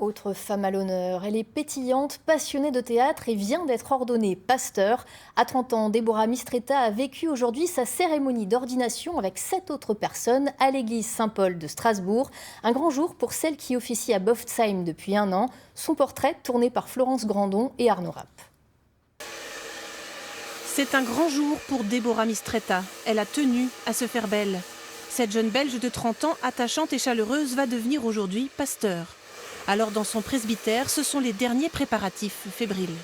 Autre femme à l'honneur, elle est pétillante, passionnée de théâtre et vient d'être ordonnée pasteur. À 30 ans, Déborah Mistretta a vécu aujourd'hui sa cérémonie d'ordination avec 7 autres personnes à l'église Saint-Paul de Strasbourg. Un grand jour pour celle qui officie à Boftsheim depuis 1 an. Son portrait tourné par Florence Grandon et Arnaud Rapp. C'est un grand jour pour Déborah Mistretta. Elle a tenu à se faire belle. Cette jeune Belge de 30 ans, attachante et chaleureuse, va devenir aujourd'hui pasteur. Alors dans son presbytère, ce sont les derniers préparatifs fébriles.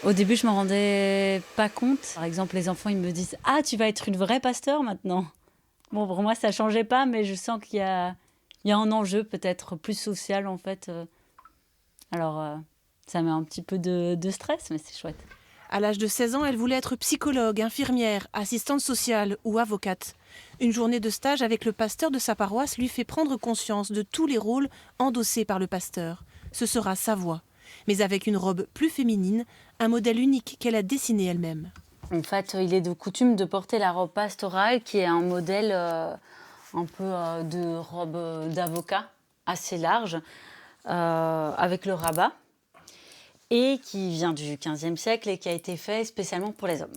Au début, je ne me rendais pas compte. Par exemple, les enfants, ils me disent « Ah, tu vas être une vraie pasteur maintenant ?» Bon, pour moi, ça ne changeait pas, mais je sens qu'il y a un enjeu peut-être plus social en fait. Alors, ça met un petit peu de stress, mais c'est chouette. À l'âge de 16 ans, elle voulait être psychologue, infirmière, assistante sociale ou avocate. Une journée de stage avec le pasteur de sa paroisse lui fait prendre conscience de tous les rôles endossés par le pasteur. Ce sera sa voie, mais avec une robe plus féminine, un modèle unique qu'elle a dessiné elle-même. En fait, il est de coutume de porter la robe pastorale, qui est un modèle un peu de robe d'avocat, assez large, avec le rabat, et qui vient du XVe siècle et qui a été fait spécialement pour les hommes.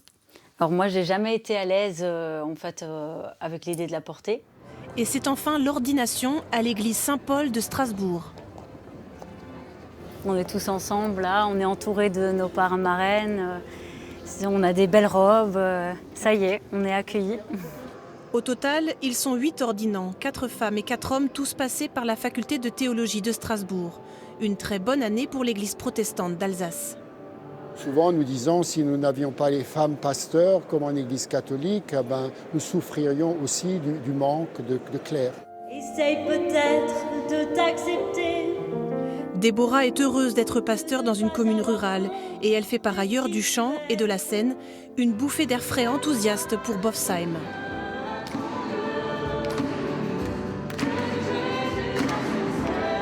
Alors moi, j'ai jamais été à l'aise avec l'idée de la porter. Et c'est enfin l'ordination à l'église Saint-Paul de Strasbourg. On est tous ensemble là, on est entourés de nos parrains marraines, on a des belles robes, ça y est, on est accueillis. Au total, ils sont 8 ordinants, 4 femmes et 4 hommes, tous passés par la faculté de théologie de Strasbourg. Une très bonne année pour l'église protestante d'Alsace. Souvent, nous disons, si nous n'avions pas les femmes pasteurs, comme en église catholique, nous souffririons aussi du manque de clercs. Essaye peut-être de t'accepter. Déborah est heureuse d'être pasteur dans une commune rurale et elle fait par ailleurs du chant et de la scène une bouffée d'air frais enthousiaste pour Boftsheim.